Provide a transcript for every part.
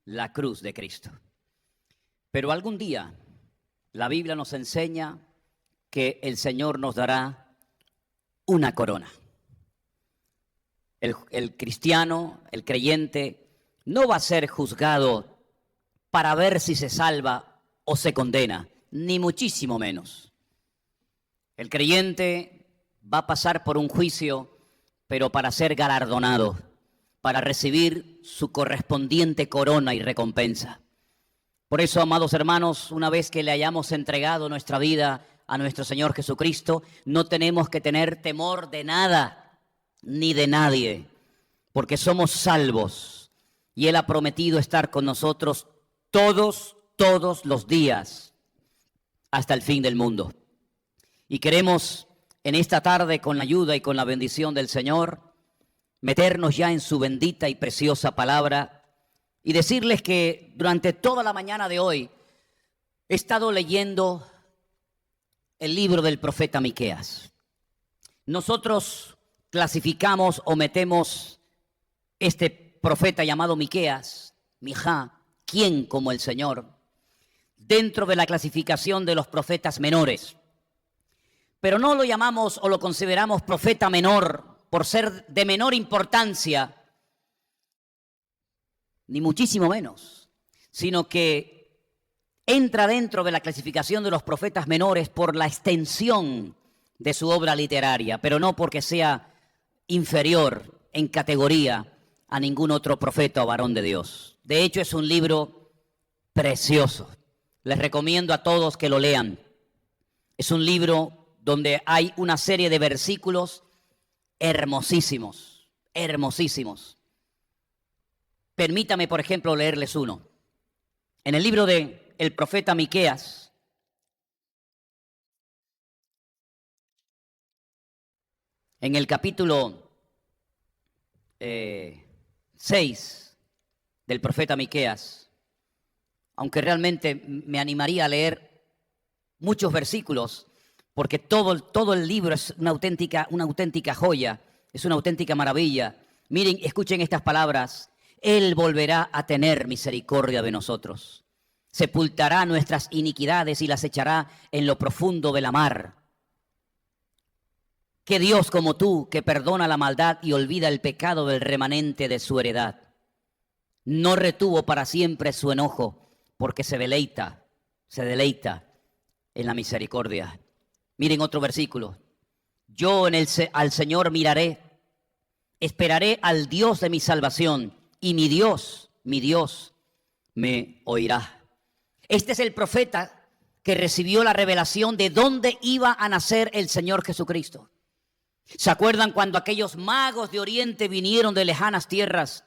la cruz de Cristo. Pero algún día la Biblia nos enseña que el Señor nos dará una corona. El cristiano, el creyente, no va a ser juzgado para ver si se salva o se condena, ni muchísimo menos. El creyente va a pasar por un juicio, pero para ser galardonado, para recibir su correspondiente corona y recompensa. Por eso, amados hermanos, una vez que le hayamos entregado nuestra vida a nuestro Señor Jesucristo, no tenemos que tener temor de nada ni de nadie, porque somos salvos y Él ha prometido estar con nosotros todos los días hasta el fin del mundo. Y queremos en esta tarde, con la ayuda y con la bendición del Señor, meternos ya en su bendita y preciosa palabra y decirles que durante toda la mañana de hoy he estado leyendo el libro del profeta Miqueas. Nosotros clasificamos o metemos este profeta llamado Miqueas, Mijá, ¿quién como el Señor?, dentro de la clasificación de los profetas menores. Pero no lo llamamos o lo consideramos profeta menor por ser de menor importancia, ni muchísimo menos, sino que entra dentro de la clasificación de los profetas menores por la extensión de su obra literaria, pero no porque sea inferior en categoría a ningún otro profeta o varón de Dios. De hecho, es un libro precioso. Les recomiendo a todos que lo lean. Es un libro donde hay una serie de versículos hermosísimos, hermosísimos. Permítame, por ejemplo, leerles uno. En el libro de el profeta Miqueas, en el capítulo 6 del profeta Miqueas, aunque realmente me animaría a leer muchos versículos, porque todo el libro es una auténtica joya, es una auténtica maravilla. Miren, escuchen estas palabras. Él volverá a tener misericordia de nosotros. Sepultará nuestras iniquidades y las echará en lo profundo de la mar. ¿Qué Dios como tú, que perdona la maldad y olvida el pecado del remanente de su heredad? No retuvo para siempre su enojo, porque se deleita en la misericordia. Miren otro versículo. Yo al Señor miraré, esperaré al Dios de mi salvación, y mi Dios me oirá. Este es el profeta que recibió la revelación de dónde iba a nacer el Señor Jesucristo. ¿Se acuerdan cuando aquellos magos de Oriente vinieron de lejanas tierras?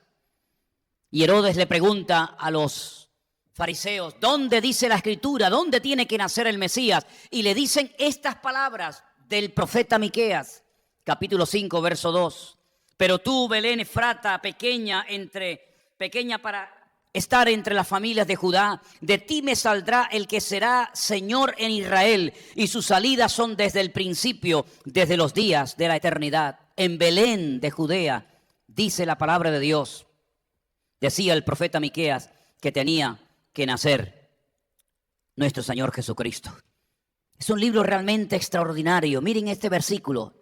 Y Herodes le pregunta a los fariseos, ¿dónde dice la Escritura? ¿Dónde tiene que nacer el Mesías? Y le dicen estas palabras del profeta Miqueas, capítulo 5, verso 2. Pero tú, Belén Efrata, pequeña para estar entre las familias de Judá, de ti me saldrá el que será Señor en Israel, y sus salidas son desde el principio, desde los días de la eternidad. En Belén de Judea, dice la palabra de Dios, decía el profeta Miqueas, que tenía que nacer nuestro Señor Jesucristo. Es un libro realmente extraordinario. Miren este versículo.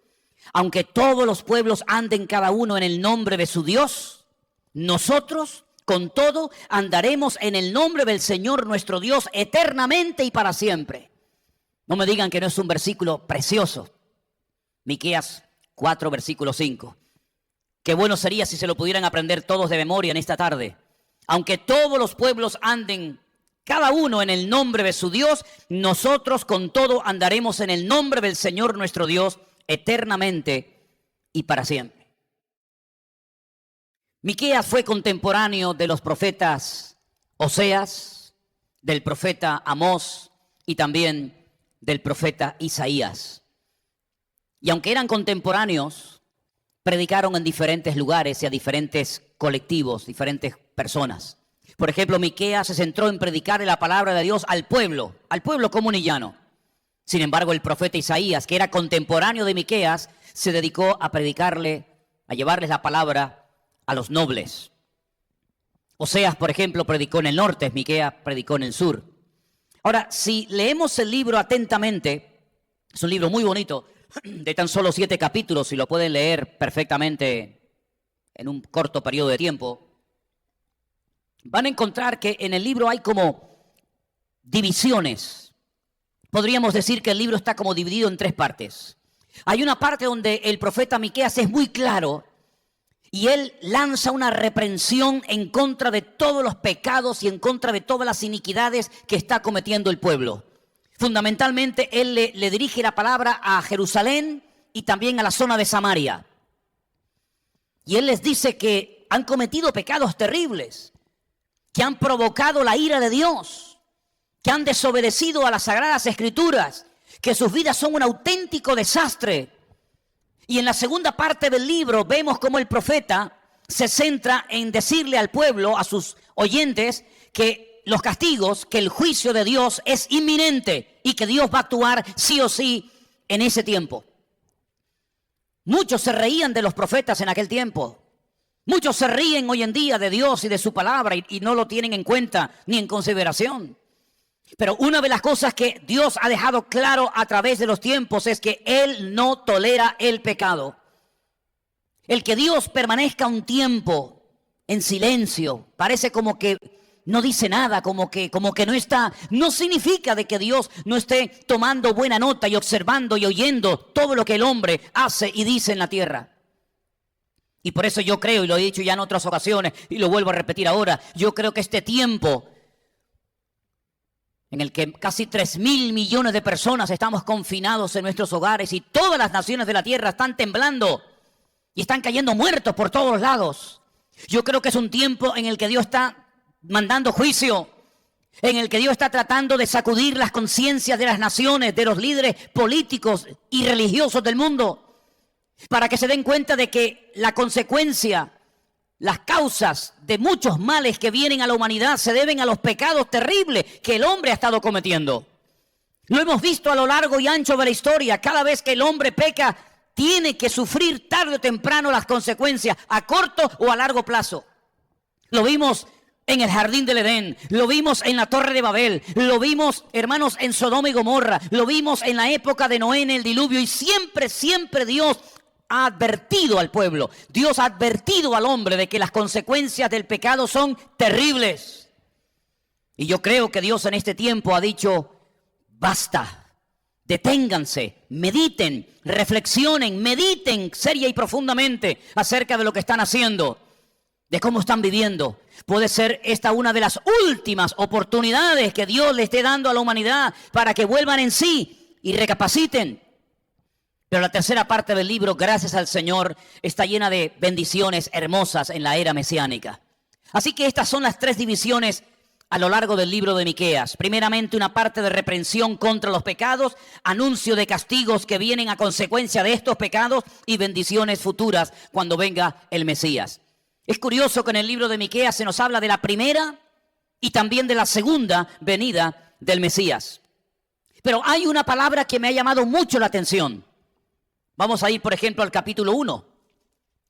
Aunque todos los pueblos anden cada uno en el nombre de su Dios, nosotros con todo andaremos en el nombre del Señor nuestro Dios eternamente y para siempre. No me digan que no es un versículo precioso. Miqueas 4, versículo 5. Qué bueno sería si se lo pudieran aprender todos de memoria en esta tarde. Aunque todos los pueblos anden cada uno en el nombre de su Dios, nosotros con todo andaremos en el nombre del Señor nuestro Dios eternamente y para siempre. Miqueas fue contemporáneo de los profetas Oseas, del profeta Amós y también del profeta Isaías. Y aunque eran contemporáneos, predicaron en diferentes lugares y a diferentes colectivos, diferentes personas. Por ejemplo, Miqueas se centró en predicarle la palabra de Dios al pueblo común y llano. Sin embargo, el profeta Isaías, que era contemporáneo de Miqueas, se dedicó a predicarle, a llevarles la palabra a los nobles. Oseas, por ejemplo, predicó en el norte, Miqueas predicó en el sur. Ahora, si leemos el libro atentamente, es un libro muy bonito, de tan solo 7 capítulos, y lo pueden leer perfectamente en un corto periodo de tiempo, van a encontrar que en el libro hay como divisiones. Podríamos decir que el libro está como dividido en 3 partes. Hay una parte donde el profeta Miqueas es muy claro y él lanza una reprensión en contra de todos los pecados y en contra de todas las iniquidades que está cometiendo el pueblo. Fundamentalmente él le dirige la palabra a Jerusalén y también a la zona de Samaria. Y él les dice que han cometido pecados terribles, que han provocado la ira de Dios, que han desobedecido a las Sagradas Escrituras, que sus vidas son un auténtico desastre. Y en la segunda parte del libro vemos cómo el profeta se centra en decirle al pueblo, a sus oyentes, que los castigos, que el juicio de Dios es inminente y que Dios va a actuar sí o sí en ese tiempo. Muchos se reían de los profetas en aquel tiempo. Muchos se ríen hoy en día de Dios y de su palabra y no lo tienen en cuenta ni en consideración. Pero una de las cosas que Dios ha dejado claro a través de los tiempos es que Él no tolera el pecado. El que Dios permanezca un tiempo en silencio, parece como que no dice nada, como que no está, no significa de que Dios no esté tomando buena nota y observando y oyendo todo lo que el hombre hace y dice en la tierra. Y por eso yo creo, y lo he dicho ya en otras ocasiones, y lo vuelvo a repetir ahora, yo creo que este tiempo en el que casi 3.000 millones de personas estamos confinados en nuestros hogares y todas las naciones de la tierra están temblando y están cayendo muertos por todos lados. Yo creo que es un tiempo en el que Dios está mandando juicio, en el que Dios está tratando de sacudir las conciencias de las naciones, de los líderes políticos y religiosos del mundo, para que se den cuenta de que la consecuencia, las causas de muchos males que vienen a la humanidad se deben a los pecados terribles que el hombre ha estado cometiendo. Lo hemos visto a lo largo y ancho de la historia. Cada vez que el hombre peca, tiene que sufrir tarde o temprano las consecuencias, a corto o a largo plazo. Lo vimos en el jardín del Edén, lo vimos en la Torre de Babel, lo vimos, hermanos, en Sodoma y Gomorra, lo vimos en la época de Noé en el diluvio, y siempre Dios ha advertido al pueblo, Dios ha advertido al hombre de que las consecuencias del pecado son terribles. Y yo creo que Dios en este tiempo ha dicho, basta, deténganse, mediten, reflexionen, mediten seria y profundamente acerca de lo que están haciendo, de cómo están viviendo. Puede ser esta una de las últimas oportunidades que Dios le esté dando a la humanidad para que vuelvan en sí y recapaciten. Pero la tercera parte del libro, gracias al Señor, está llena de bendiciones hermosas en la era mesiánica. Así que estas son las 3 divisiones a lo largo del libro de Miqueas. Primeramente, una parte de reprensión contra los pecados, anuncio de castigos que vienen a consecuencia de estos pecados y bendiciones futuras cuando venga el Mesías. Es curioso que en el libro de Miqueas se nos habla de la primera y también de la segunda venida del Mesías. Pero hay una palabra que me ha llamado mucho la atención. Vamos a ir, por ejemplo, al capítulo 1,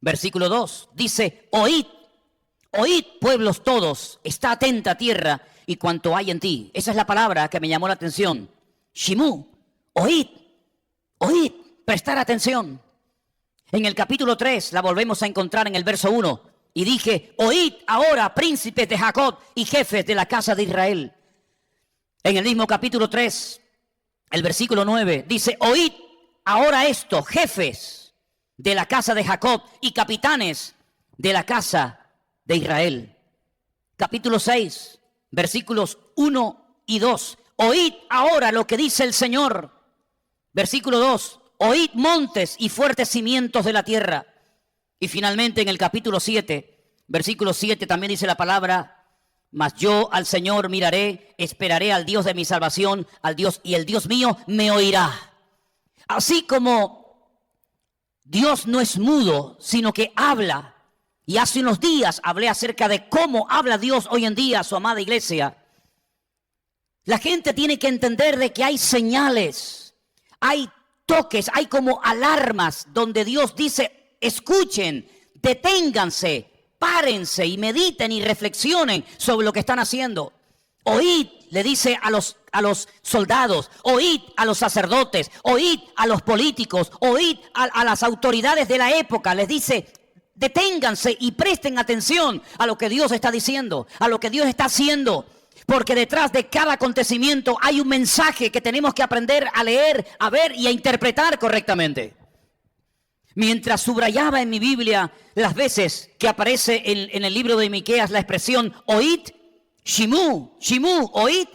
versículo 2. Dice, oíd, pueblos todos, está atenta tierra y cuanto hay en ti. Esa es la palabra que me llamó la atención. Shimú, oíd, prestar atención. En el capítulo 3 la volvemos a encontrar en el verso 1. Y dije, oíd ahora, príncipes de Jacob y jefes de la casa de Israel. En el mismo capítulo 3, el versículo 9, dice, oíd ahora esto, jefes de la casa de Jacob y capitanes de la casa de Israel. Capítulo 6, versículos 1 y 2. Oíd ahora lo que dice el Señor. Versículo 2. Oíd montes y fuertes cimientos de la tierra. Y finalmente en el capítulo 7, versículo 7 también dice la palabra, mas yo al Señor miraré, esperaré al Dios de mi salvación, al Dios, y el Dios mío me oirá. Así como Dios no es mudo, sino que habla. Y hace unos días hablé acerca de cómo habla Dios hoy en día a su amada iglesia. La gente tiene que entender de que hay señales, hay toques, hay como alarmas donde Dios dice, escuchen, deténganse, párense y mediten y reflexionen sobre lo que están haciendo. Oíd, le dice a los soldados, oíd a los sacerdotes, oíd a los políticos, oíd a las autoridades de la época. Les dice, deténganse y presten atención a lo que Dios está diciendo, a lo que Dios está haciendo. Porque detrás de cada acontecimiento hay un mensaje que tenemos que aprender a leer, a ver y a interpretar correctamente. Mientras subrayaba en mi Biblia las veces que aparece en el libro de Miqueas la expresión oíd, Shimú, Shimú, oíd,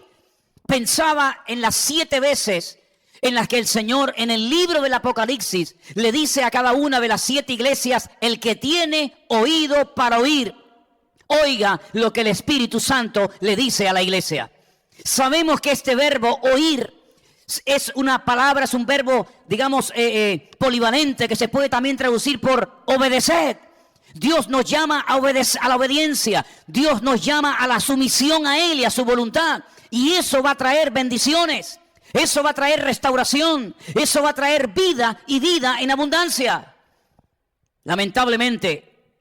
pensaba en las 7 veces en las que el Señor en el libro del Apocalipsis le dice a cada una de las 7 iglesias, el que tiene oído para oír, oiga lo que el Espíritu Santo le dice a la iglesia. Sabemos que este verbo oír es una palabra, es un verbo, digamos, polivalente, que se puede también traducir por obedecer. Dios nos llama a la obediencia. Dios nos llama a la sumisión a Él y a su voluntad. Y eso va a traer bendiciones. Eso va a traer restauración. Eso va a traer vida y vida en abundancia. Lamentablemente,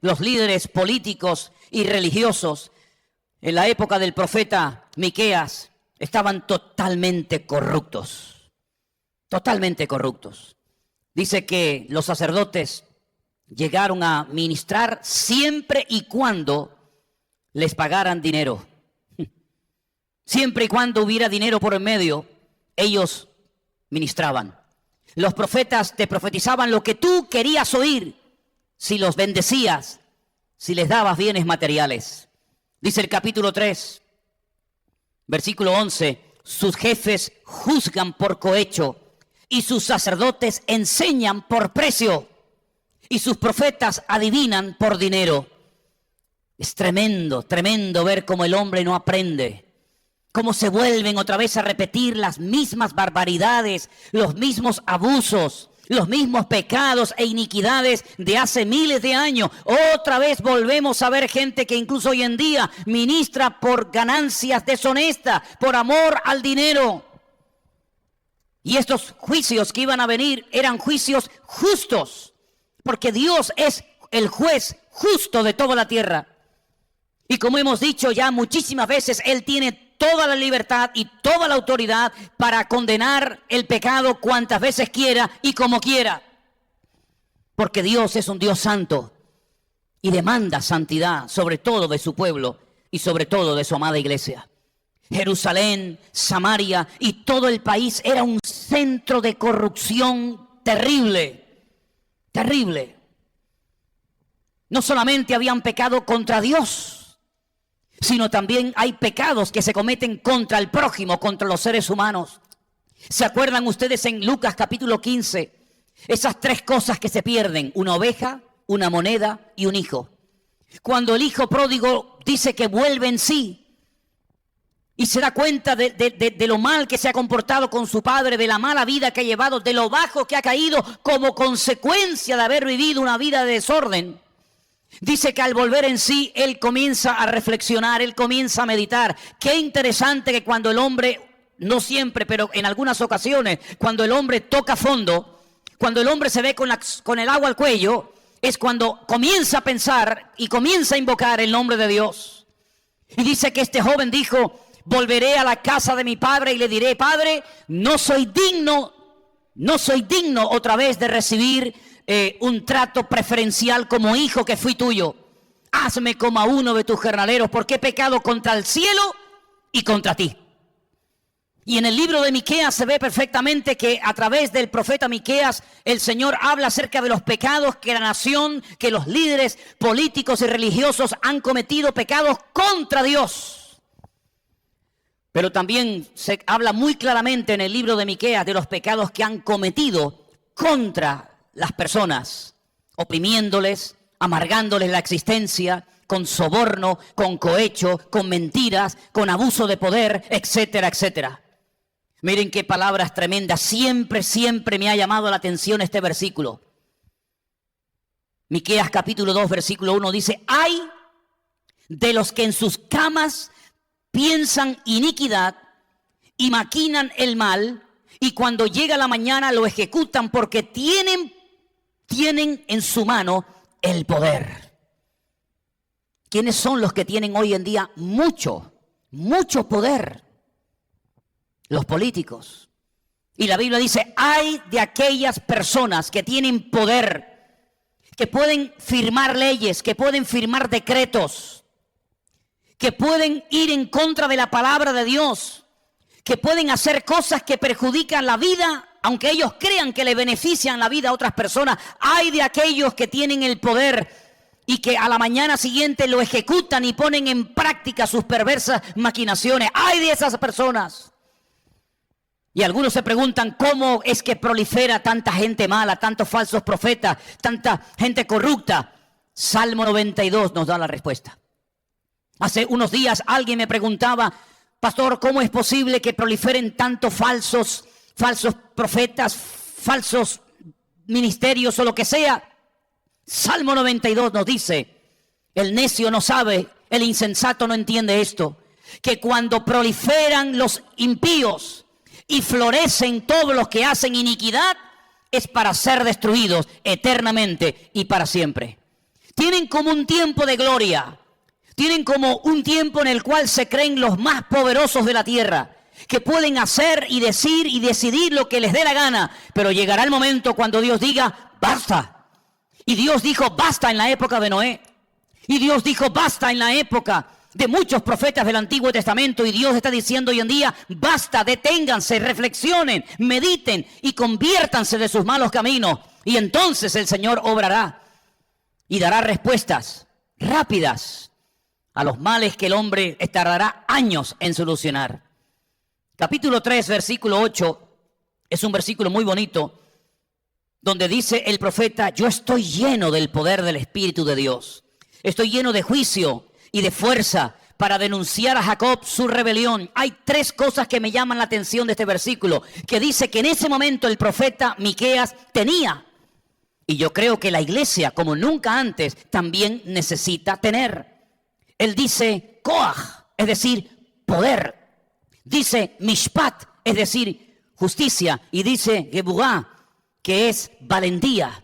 los líderes políticos y religiosos en la época del profeta Miqueas estaban totalmente corruptos. Totalmente corruptos. Dice que los sacerdotes llegaron a ministrar siempre y cuando les pagaran dinero. Siempre y cuando hubiera dinero por en medio, ellos ministraban. Los profetas te profetizaban lo que tú querías oír, si los bendecías, si les dabas bienes materiales. Dice el capítulo 3, versículo 11, sus jefes juzgan por cohecho y sus sacerdotes enseñan por precio. Y sus profetas adivinan por dinero. Es tremendo, tremendo ver cómo el hombre no aprende. Cómo se vuelven otra vez a repetir las mismas barbaridades, los mismos abusos, los mismos pecados e iniquidades de hace miles de años. Otra vez volvemos a ver gente que incluso hoy en día ministra por ganancias deshonestas, por amor al dinero. Y estos juicios que iban a venir eran juicios justos. Porque Dios es el juez justo de toda la tierra. Y como hemos dicho ya muchísimas veces, Él tiene toda la libertad y toda la autoridad para condenar el pecado cuantas veces quiera y como quiera. Porque Dios es un Dios santo y demanda santidad sobre todo de su pueblo y sobre todo de su amada iglesia. Jerusalén, Samaria y todo el país era un centro de corrupción terrible. Terrible. No solamente habían pecado contra Dios, sino también hay pecados que se cometen contra el prójimo, contra los seres humanos. ¿Se acuerdan ustedes en Lucas capítulo 15? Esas 3 cosas que se pierden, una oveja, una moneda y un hijo. Cuando el hijo pródigo dice que vuelve en sí, y se da cuenta de lo mal que se ha comportado con su padre, de la mala vida que ha llevado, de lo bajo que ha caído como consecuencia de haber vivido una vida de desorden. Dice que al volver en sí, él comienza a reflexionar, él comienza a meditar. Qué interesante que cuando el hombre, no siempre, pero en algunas ocasiones, cuando el hombre toca fondo, cuando el hombre se ve con el agua al cuello, es cuando comienza a pensar y comienza a invocar el nombre de Dios. Y dice que este joven dijo: volveré a la casa de mi padre y le diré: Padre, no soy digno otra vez de recibir un trato preferencial como hijo que fui tuyo. Hazme como a uno de tus jornaleros, porque he pecado contra el cielo y contra ti. Y en el libro de Miqueas se ve perfectamente que a través del profeta Miqueas el Señor habla acerca de los pecados que la nación, que los líderes políticos y religiosos han cometido, pecados contra Dios. Pero también se habla muy claramente en el libro de Miqueas de los pecados que han cometido contra las personas, oprimiéndoles, amargándoles la existencia, con soborno, con cohecho, con mentiras, con abuso de poder, etcétera, etcétera. Miren qué palabras tremendas. Siempre me ha llamado la atención este versículo. Miqueas capítulo 2, versículo 1 dice: ay de los que en sus camas piensan iniquidad y maquinan el mal, y cuando llega la mañana lo ejecutan, porque tienen en su mano el poder. ¿Quiénes son los que tienen hoy en día mucho poder? Los políticos. Y la Biblia dice, hay de aquellas personas que tienen poder, que pueden firmar leyes, que pueden firmar decretos, que pueden ir en contra de la palabra de Dios, que pueden hacer cosas que perjudican la vida, aunque ellos crean que le benefician la vida a otras personas. Hay de aquellos que tienen el poder y que a la mañana siguiente lo ejecutan y ponen en práctica sus perversas maquinaciones. Hay de esas personas. Y algunos se preguntan cómo es que prolifera tanta gente mala, tantos falsos profetas, tanta gente corrupta. Salmo 92 nos da la respuesta. Hace unos días alguien me preguntaba, pastor, ¿cómo es posible que proliferen tantos falsos profetas, falsos ministerios o lo que sea? Salmo 92 nos dice, el necio no sabe, el insensato no entiende esto, que cuando proliferan los impíos y florecen todos los que hacen iniquidad, es para ser destruidos eternamente y para siempre. Tienen como un tiempo de gloria, tienen como un tiempo en el cual se creen los más poderosos de la tierra, que pueden hacer y decir y decidir lo que les dé la gana, pero llegará el momento cuando Dios diga, basta. Y Dios dijo basta en la época de Noé. Y Dios dijo basta en la época de muchos profetas del Antiguo Testamento. Y Dios está diciendo hoy en día basta, deténganse, reflexionen, mediten y conviértanse de sus malos caminos. Y entonces el Señor obrará y dará respuestas rápidas a los males que el hombre tardará años en solucionar. Capítulo 3, versículo 8, es un versículo muy bonito, donde dice el profeta, yo estoy lleno del poder del Espíritu de Dios. Estoy lleno de juicio y de fuerza para denunciar a Jacob su rebelión. Hay tres cosas que me llaman la atención de este versículo, que dice que en ese momento el profeta Miqueas tenía. Y yo creo que la iglesia, como nunca antes, también necesita tener. Él dice Koach, es decir, poder. Dice Mishpat, es decir, justicia. Y dice Geburah, que es valentía.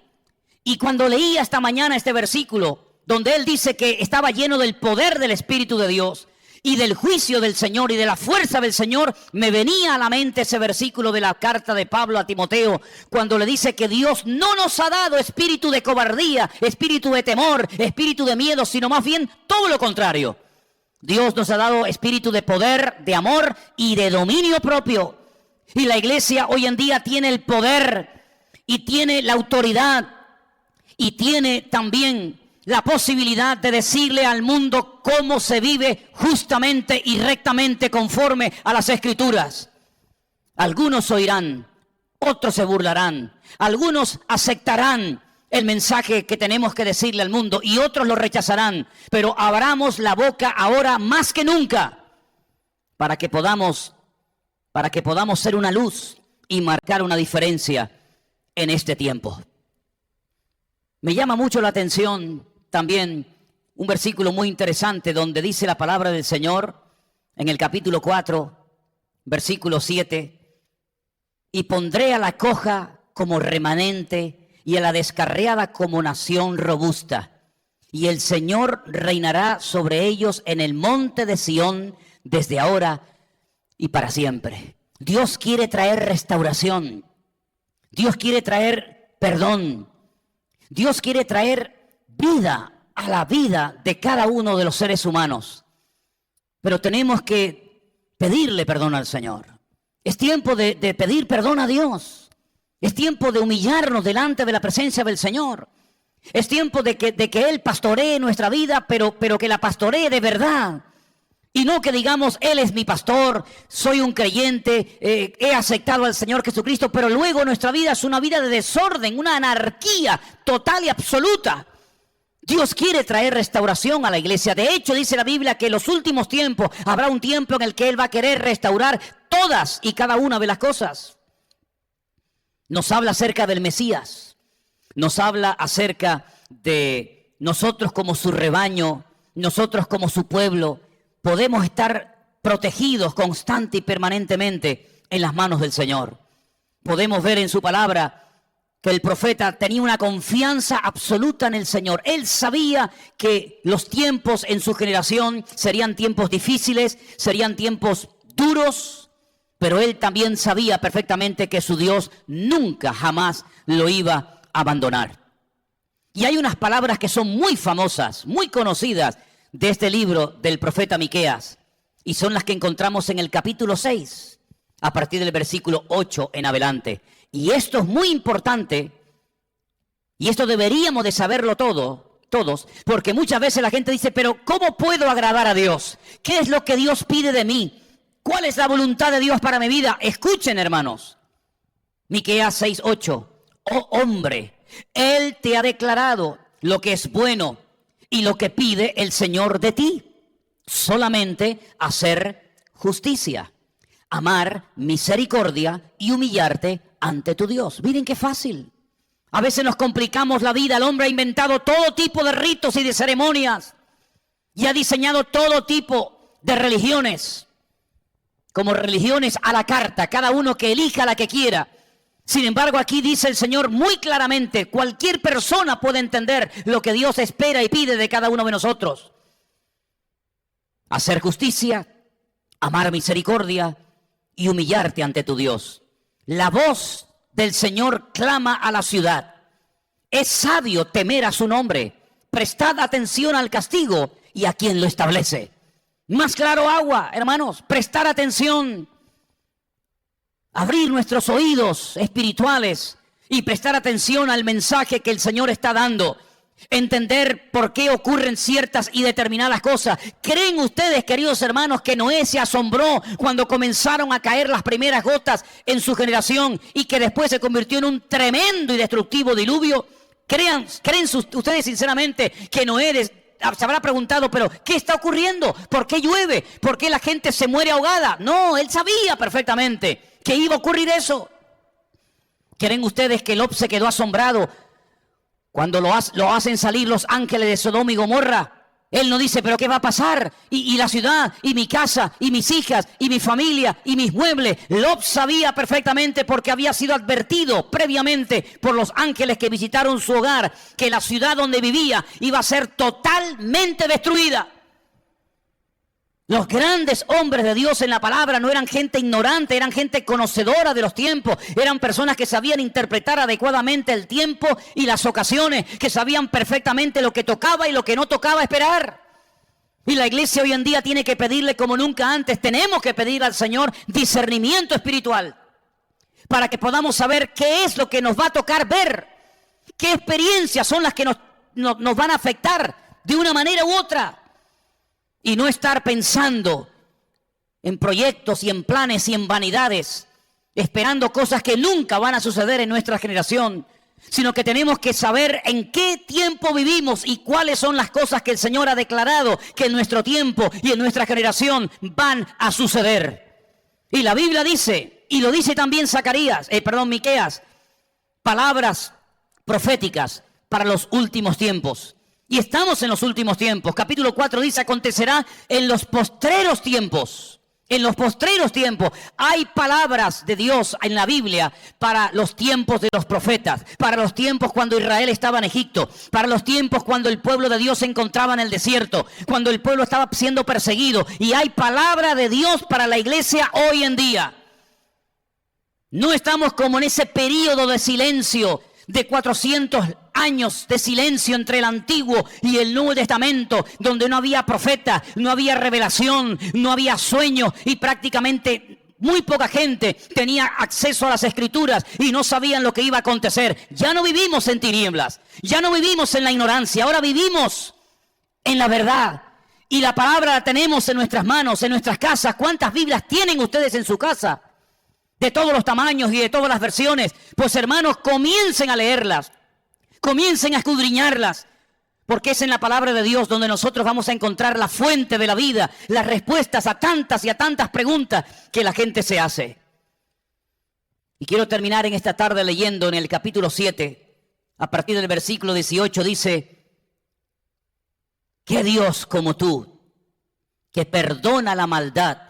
Y cuando leía esta mañana este versículo, donde él dice que estaba lleno del poder del Espíritu de Dios y del juicio del Señor y de la fuerza del Señor, me venía a la mente ese versículo de la carta de Pablo a Timoteo, cuando le dice que Dios no nos ha dado espíritu de cobardía, espíritu de temor, espíritu de miedo, sino más bien todo lo contrario. Dios nos ha dado espíritu de poder, de amor y de dominio propio. Y la iglesia hoy en día tiene el poder y tiene la autoridad y tiene también la posibilidad de decirle al mundo cómo se vive justamente y rectamente conforme a las Escrituras. Algunos oirán, otros se burlarán, algunos aceptarán el mensaje que tenemos que decirle al mundo y otros lo rechazarán, pero abramos la boca ahora más que nunca para que podamos ser una luz y marcar una diferencia en este tiempo. Me llama mucho la atención también un versículo muy interesante donde dice la palabra del Señor en el capítulo 4, versículo 7, y pondré a la coja como remanente y a la descarriada como nación robusta, y el Señor reinará sobre ellos en el monte de Sión desde ahora y para siempre. Dios quiere traer restauración, Dios quiere traer perdón, Dios quiere traer vida a la vida de cada uno de los seres humanos. Pero tenemos que pedirle perdón al Señor. Es tiempo de pedir perdón a Dios. Es tiempo de humillarnos delante de la presencia del Señor. Es tiempo de que Él pastoree nuestra vida, pero que la pastoree de verdad. Y no que digamos, Él es mi pastor, soy un creyente, he aceptado al Señor Jesucristo, pero luego nuestra vida es una vida de desorden, una anarquía total y absoluta. Dios quiere traer restauración a la iglesia. De hecho, dice la Biblia que en los últimos tiempos habrá un tiempo en el que Él va a querer restaurar todas y cada una de las cosas. Nos habla acerca del Mesías, nos habla acerca de nosotros como su rebaño, nosotros como su pueblo. Podemos estar protegidos constante y permanentemente en las manos del Señor. Podemos ver en su palabra que el profeta tenía una confianza absoluta en el Señor. Él sabía que los tiempos en su generación serían tiempos difíciles, serían tiempos duros, pero él también sabía perfectamente que su Dios nunca, jamás lo iba a abandonar. Y hay unas palabras que son muy famosas, muy conocidas de este libro del profeta Miqueas, y son las que encontramos en el capítulo 6, a partir del versículo 8 en adelante. Y esto es muy importante, y esto deberíamos de saberlo todos, porque muchas veces la gente dice, pero ¿cómo puedo agradar a Dios? ¿Qué es lo que Dios pide de mí? ¿Cuál es la voluntad de Dios para mi vida? Escuchen, hermanos. Miqueas 6:8. Oh hombre, Él te ha declarado lo que es bueno y lo que pide el Señor de ti. Solamente hacer justicia, amar misericordia y humillarte ante tu Dios. Miren qué fácil. A veces nos complicamos la vida. El hombre ha inventado todo tipo de ritos y de ceremonias y ha diseñado todo tipo de religiones, como religiones a la carta, cada uno que elija la que quiera. Sin embargo, aquí dice el Señor muy claramente, cualquier persona puede entender lo que Dios espera y pide de cada uno de nosotros. Hacer justicia, amar misericordia y humillarte ante tu Dios. La voz del Señor clama a la ciudad. Es sabio temer a su nombre. Prestad atención al castigo y a quien lo establece. Más claro agua, hermanos, prestar atención. Abrir nuestros oídos espirituales y prestar atención al mensaje que el Señor está dando. Entender por qué ocurren ciertas y determinadas cosas. ¿Creen ustedes, queridos hermanos, que Noé se asombró cuando comenzaron a caer las primeras gotas en su generación y que después se convirtió en un tremendo y destructivo diluvio? ¿Creen ustedes sinceramente que Noé se habrá preguntado, pero ¿qué está ocurriendo? ¿Por qué llueve? ¿Por qué la gente se muere ahogada? No, él sabía perfectamente que iba a ocurrir eso. ¿Creen ustedes que Lot se quedó asombrado cuando lo hacen salir los ángeles de Sodoma y Gomorra? Él no dice, pero ¿qué va a pasar? Y la ciudad, y mi casa, y mis hijas, y mi familia, y mis muebles. Lot sabía perfectamente, porque había sido advertido previamente por los ángeles que visitaron su hogar, que la ciudad donde vivía iba a ser totalmente destruida. Los grandes hombres de Dios en la palabra no eran gente ignorante, eran gente conocedora de los tiempos. Eran personas que sabían interpretar adecuadamente el tiempo y las ocasiones, que sabían perfectamente lo que tocaba y lo que no tocaba esperar. Y la iglesia hoy en día tiene que pedirle como nunca antes. Tenemos que pedir al Señor discernimiento espiritual para que podamos saber qué es lo que nos va a tocar ver, qué experiencias son las que nos van a afectar de una manera u otra. Y no estar pensando en proyectos y en planes y en vanidades, esperando cosas que nunca van a suceder en nuestra generación, sino que tenemos que saber en qué tiempo vivimos y cuáles son las cosas que el Señor ha declarado que en nuestro tiempo y en nuestra generación van a suceder. Y la Biblia dice, y lo dice también Miqueas, palabras proféticas para los últimos tiempos. Y estamos en los últimos tiempos. Capítulo 4 dice, acontecerá en los postreros tiempos. En los postreros tiempos hay palabras de Dios en la Biblia para los tiempos de los profetas, para los tiempos cuando Israel estaba en Egipto, para los tiempos cuando el pueblo de Dios se encontraba en el desierto, cuando el pueblo estaba siendo perseguido. Y hay palabra de Dios para la iglesia hoy en día. No estamos como en ese periodo de silencio de 400 años de silencio entre el Antiguo y el Nuevo Testamento, donde no había profeta, no había revelación, no había sueño y prácticamente muy poca gente tenía acceso a las Escrituras y no sabían lo que iba a acontecer. Ya no vivimos en tinieblas, ya no vivimos en la ignorancia, ahora vivimos en la verdad. Y la palabra la tenemos en nuestras manos, en nuestras casas. ¿Cuántas Biblias tienen ustedes en su casa? De todos los tamaños y de todas las versiones. Pues hermanos, comiencen a leerlas. Comiencen a escudriñarlas, porque es en la palabra de Dios donde nosotros vamos a encontrar la fuente de la vida, las respuestas a tantas y a tantas preguntas que la gente se hace. Y quiero terminar en esta tarde leyendo en el capítulo 7, a partir del versículo 18, dice, ¿qué Dios como tú, que perdona la maldad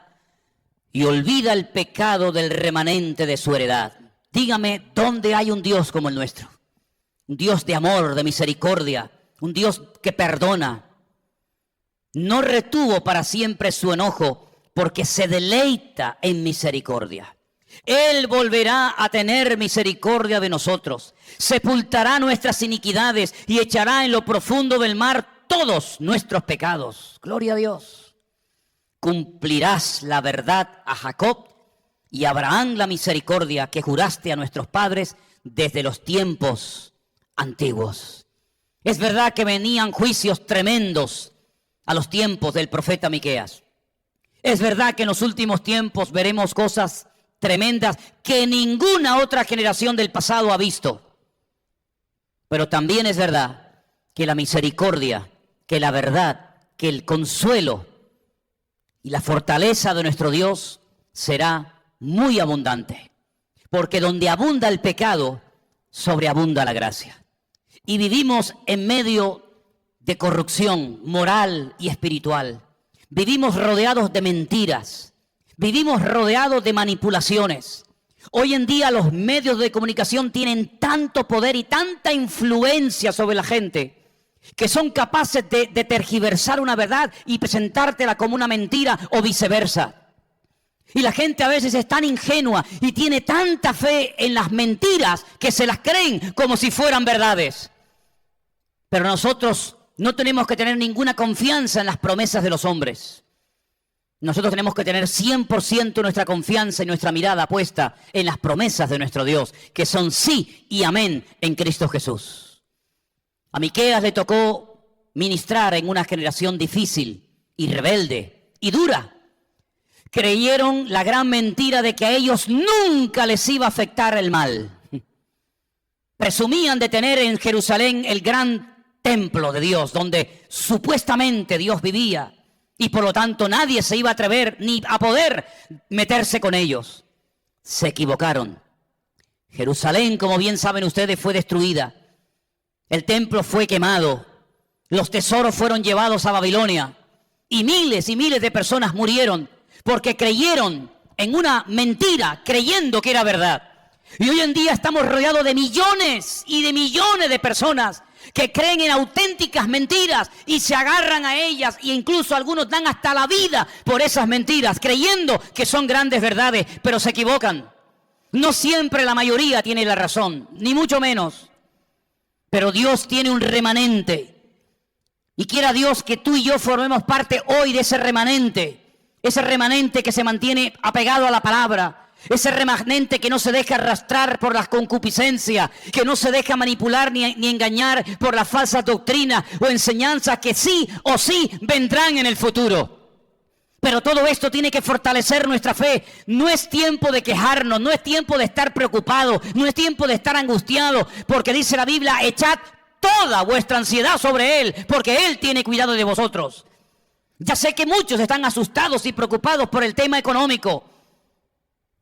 y olvida el pecado del remanente de su heredad? Dígame dónde hay un Dios como el nuestro. Un Dios de amor, de misericordia, un Dios que perdona. No retuvo para siempre su enojo, porque se deleita en misericordia. Él volverá a tener misericordia de nosotros, sepultará nuestras iniquidades y echará en lo profundo del mar todos nuestros pecados. Gloria a Dios. Cumplirás la verdad a Jacob y a Abraham la misericordia que juraste a nuestros padres desde los tiempos antiguos. Es verdad que venían juicios tremendos a los tiempos del profeta Miqueas. Es verdad que en los últimos tiempos veremos cosas tremendas que ninguna otra generación del pasado ha visto. Pero también es verdad que la misericordia, que la verdad, que el consuelo y la fortaleza de nuestro Dios será muy abundante. Porque donde abunda el pecado, sobreabunda la gracia. Y vivimos en medio de corrupción moral y espiritual. Vivimos rodeados de mentiras. Vivimos rodeados de manipulaciones. Hoy en día los medios de comunicación tienen tanto poder y tanta influencia sobre la gente que son capaces de tergiversar una verdad y presentártela como una mentira o viceversa. Y la gente a veces es tan ingenua y tiene tanta fe en las mentiras que se las creen como si fueran verdades. Pero nosotros no tenemos que tener ninguna confianza en las promesas de los hombres. Nosotros tenemos que tener 100% nuestra confianza y nuestra mirada puesta en las promesas de nuestro Dios, que son sí y amén en Cristo Jesús. A Miqueas le tocó ministrar en una generación difícil y rebelde y dura. Creyeron la gran mentira de que a ellos nunca les iba a afectar el mal. Presumían de tener en Jerusalén el gran templo de Dios, donde supuestamente Dios vivía. Y por lo tanto nadie se iba a atrever ni a poder meterse con ellos. Se equivocaron. Jerusalén, como bien saben ustedes, fue destruida. El templo fue quemado. Los tesoros fueron llevados a Babilonia. Y miles de personas murieron porque creyeron en una mentira, creyendo que era verdad. Y hoy en día estamos rodeados de millones y de millones de personas que creen en auténticas mentiras y se agarran a ellas, e incluso algunos dan hasta la vida por esas mentiras, creyendo que son grandes verdades, pero se equivocan. No siempre la mayoría tiene la razón, ni mucho menos. Pero Dios tiene un remanente. Y quiera Dios que tú y yo formemos parte hoy de ese remanente que se mantiene apegado a la palabra. Ese remanente que no se deja arrastrar por las concupiscencias, que no se deja manipular ni engañar por las falsas doctrinas o enseñanzas que sí o sí vendrán en el futuro. Pero todo esto tiene que fortalecer nuestra fe. No es tiempo de quejarnos, no es tiempo de estar preocupados, no es tiempo de estar angustiados, porque dice la Biblia, echad toda vuestra ansiedad sobre Él, porque Él tiene cuidado de vosotros. Ya sé que muchos están asustados y preocupados por el tema económico.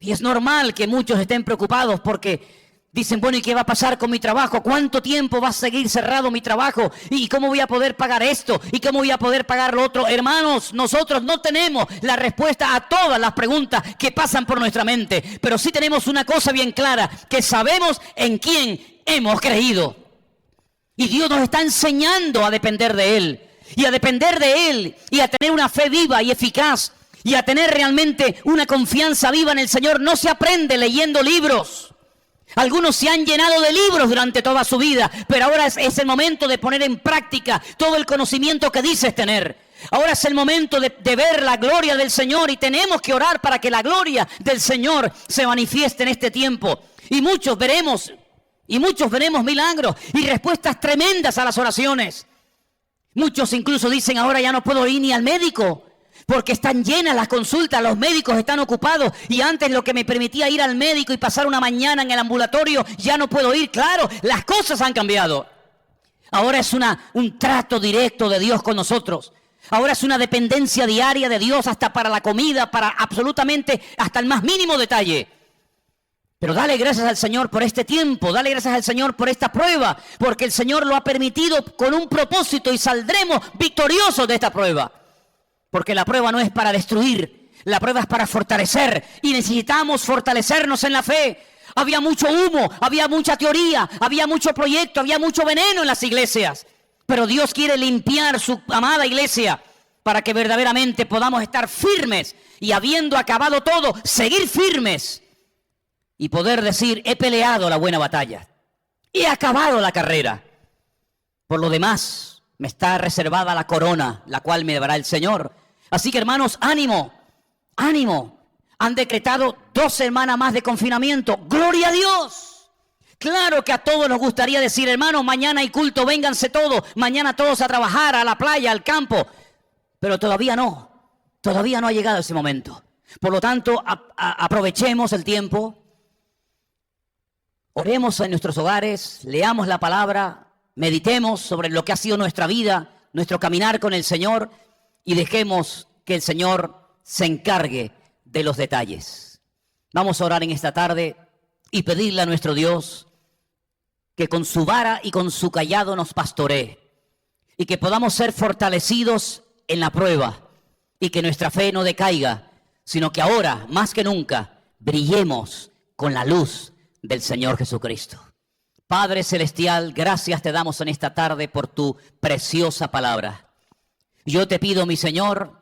Y es normal que muchos estén preocupados porque dicen, bueno, ¿y qué va a pasar con mi trabajo? ¿Cuánto tiempo va a seguir cerrado mi trabajo? ¿Y cómo voy a poder pagar esto? ¿Y cómo voy a poder pagar lo otro? Hermanos, nosotros no tenemos la respuesta a todas las preguntas que pasan por nuestra mente. Pero sí tenemos una cosa bien clara, que sabemos en quién hemos creído. Y Dios nos está enseñando a depender de Él. Y a depender de Él. Y a tener una fe viva y eficaz. Y a tener realmente una confianza viva en el Señor. No se aprende leyendo libros. Algunos se han llenado de libros durante toda su vida, pero ahora es el momento de poner en práctica todo el conocimiento que dices tener. Ahora es el momento de ver la gloria del Señor y tenemos que orar para que la gloria del Señor se manifieste en este tiempo. Y muchos veremos milagros y respuestas tremendas a las oraciones. Muchos incluso dicen, ahora ya no puedo ir ni al médico, porque están llenas las consultas, los médicos están ocupados y antes lo que me permitía ir al médico y pasar una mañana en el ambulatorio, ya no puedo ir. Claro, las cosas han cambiado. Ahora es un trato directo de Dios con nosotros. Ahora es una dependencia diaria de Dios hasta para la comida, para absolutamente hasta el más mínimo detalle. Pero dale gracias al Señor por este tiempo, dale gracias al Señor por esta prueba, porque el Señor lo ha permitido con un propósito y saldremos victoriosos de esta prueba. Porque la prueba no es para destruir, la prueba es para fortalecer y necesitamos fortalecernos en la fe. había mucho humo, había mucha teoría, había mucho proyecto, había mucho veneno en las iglesias. Pero Dios quiere limpiar su amada iglesia para que verdaderamente podamos estar firmes y, habiendo acabado todo, seguir firmes y poder decir: he peleado la buena batalla, he acabado la carrera. Por lo demás, me está reservada la corona, la cual me dará el Señor. Así que, hermanos, ánimo, ánimo. Han decretado 2 semanas más de confinamiento. ¡Gloria a Dios! Claro que a todos nos gustaría decir: hermanos, mañana hay culto, vénganse todos. Mañana todos a trabajar, a la playa, al campo. Pero todavía no ha llegado ese momento. Por lo tanto, aprovechemos el tiempo. Oremos en nuestros hogares, leamos la palabra, meditemos sobre lo que ha sido nuestra vida, nuestro caminar con el Señor, y dejemos que el Señor se encargue de los detalles. Vamos a orar en esta tarde y pedirle a nuestro Dios que con su vara y con su cayado nos pastoree, y que podamos ser fortalecidos en la prueba, y que nuestra fe no decaiga, sino que ahora, más que nunca, brillemos con la luz del Señor Jesucristo. Padre Celestial, gracias te damos en esta tarde por tu preciosa palabra. Yo te pido, mi Señor,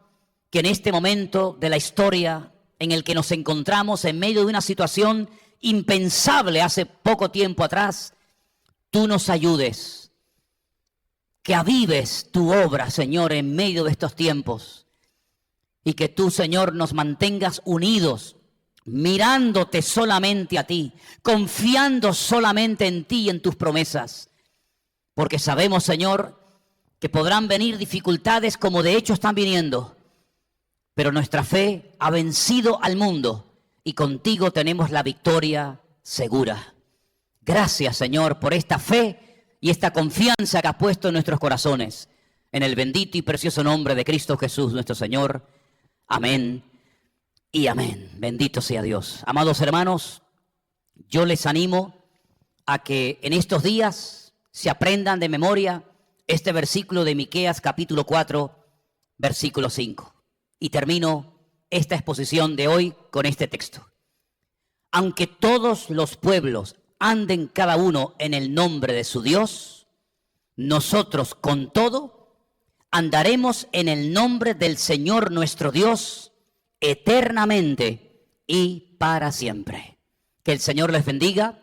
que en este momento de la historia en el que nos encontramos en medio de una situación impensable hace poco tiempo atrás, tú nos ayudes, que avives tu obra, Señor, en medio de estos tiempos, y que tú, Señor, nos mantengas unidos, mirándote solamente a ti, confiando solamente en ti y en tus promesas, porque sabemos, Señor, que podrán venir dificultades como de hecho están viniendo, pero nuestra fe ha vencido al mundo y contigo tenemos la victoria segura. Gracias, Señor, por esta fe y esta confianza que has puesto en nuestros corazones. En el bendito y precioso nombre de Cristo Jesús, nuestro Señor. Amén y amén. Bendito sea Dios. Amados hermanos, yo les animo a que en estos días se aprendan de memoria este versículo de Miqueas capítulo 4, versículo 5. Y termino esta exposición de hoy con este texto. Aunque todos los pueblos anden cada uno en el nombre de su Dios, nosotros con todo andaremos en el nombre del Señor nuestro Dios eternamente y para siempre. Que el Señor les bendiga.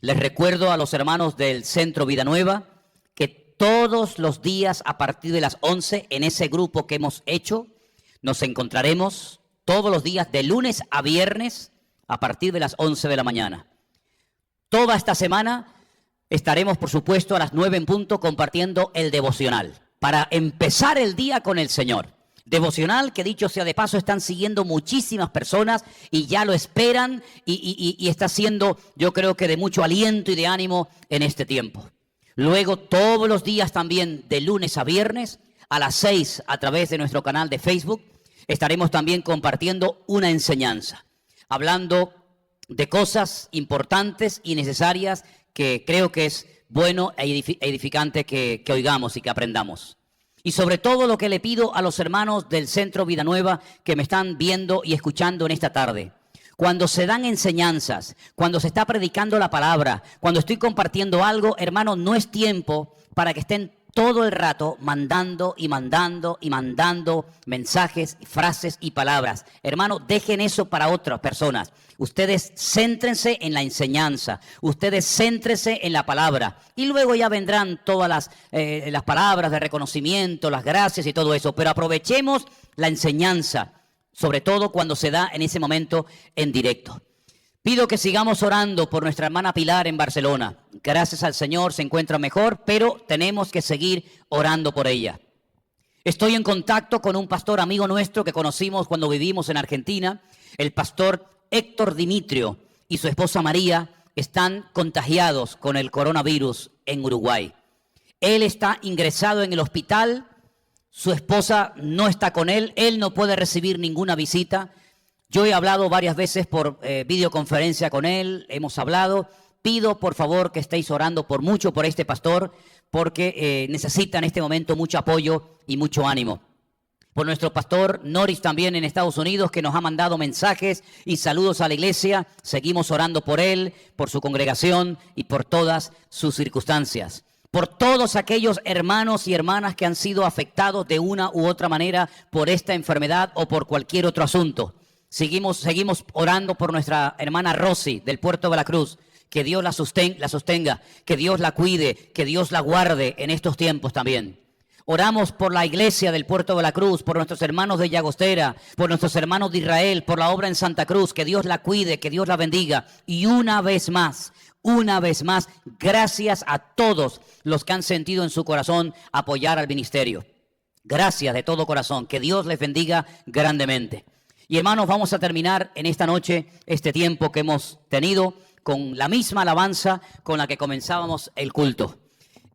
Les recuerdo a los hermanos del Centro Vida Nueva que todos los días a partir de las 11 en ese grupo que hemos hecho, nos encontraremos todos los días de lunes a viernes a partir de las 11 de la mañana. Toda esta semana estaremos, por supuesto, a las 9 en punto compartiendo el devocional para empezar el día con el Señor. Devocional que, dicho sea de paso, están siguiendo muchísimas personas y ya lo esperan y está siendo, yo creo que de mucho aliento y de ánimo en este tiempo. Luego, todos los días también de lunes a viernes, a las 6 a través de nuestro canal de Facebook, estaremos también compartiendo una enseñanza, hablando de cosas importantes y necesarias que creo que es bueno e edificante que oigamos y que aprendamos. Y sobre todo lo que le pido a los hermanos del Centro Vida Nueva que me están viendo y escuchando en esta tarde. Cuando se dan enseñanzas, cuando se está predicando la palabra, cuando estoy compartiendo algo, hermano, no es tiempo para que estén todo el rato mandando mensajes, frases y palabras. Hermano, dejen eso para otras personas. Ustedes céntrense en la enseñanza, ustedes céntrense en la palabra y luego ya vendrán todas las palabras de reconocimiento, las gracias y todo eso. Pero aprovechemos la enseñanza, sobre todo cuando se da en ese momento en directo. Pido que sigamos orando por nuestra hermana Pilar en Barcelona. Gracias al Señor se encuentra mejor, pero tenemos que seguir orando por ella. Estoy en contacto con un pastor amigo nuestro que conocimos cuando vivimos en Argentina. El pastor Héctor Dimitrio y su esposa María están contagiados con el coronavirus en Uruguay. Él está ingresado en el hospital, su esposa no está con él no puede recibir ninguna visita. Yo he hablado varias veces por videoconferencia con él, hemos hablado. Pido por favor que estéis orando mucho por este pastor, porque necesita en este momento mucho apoyo y mucho ánimo. por nuestro pastor Norris también en Estados Unidos, que nos ha mandado mensajes y saludos a la iglesia. Seguimos orando por él, por su congregación y por todas sus circunstancias. Por todos aquellos hermanos y hermanas que han sido afectados de una u otra manera por esta enfermedad o por cualquier otro asunto. Seguimos orando por nuestra hermana Rosy del Puerto de la Cruz. Que Dios la sostenga, que Dios la cuide, que Dios la guarde en estos tiempos también. Oramos por la iglesia del Puerto de la Cruz, por nuestros hermanos de Llagostera, por nuestros hermanos de Israel, por la obra en Santa Cruz, que Dios la cuide, que Dios la bendiga. Y una vez más, gracias a todos los que han sentido en su corazón apoyar al ministerio. Gracias de todo corazón, que Dios les bendiga grandemente. Y hermanos, vamos a terminar en esta noche este tiempo que hemos tenido con la misma alabanza con la que comenzábamos el culto.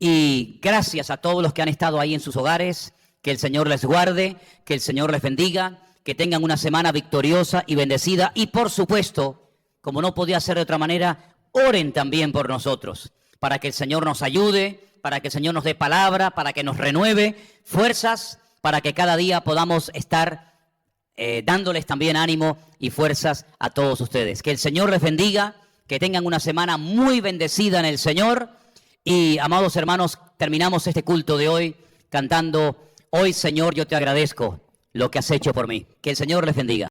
Y gracias a todos los que han estado ahí en sus hogares, que el Señor les guarde, que el Señor les bendiga, que tengan una semana victoriosa y bendecida. Y por supuesto, como no podía ser de otra manera, oren también por nosotros, para que el Señor nos ayude, para que el Señor nos dé palabra, para que nos renueve fuerzas, para que cada día podamos estar dándoles también ánimo y fuerzas a todos ustedes. Que el Señor les bendiga, que tengan una semana muy bendecida en el Señor. Y, amados hermanos, terminamos este culto de hoy cantando: hoy, Señor, yo te agradezco lo que has hecho por mí. Que el Señor les bendiga.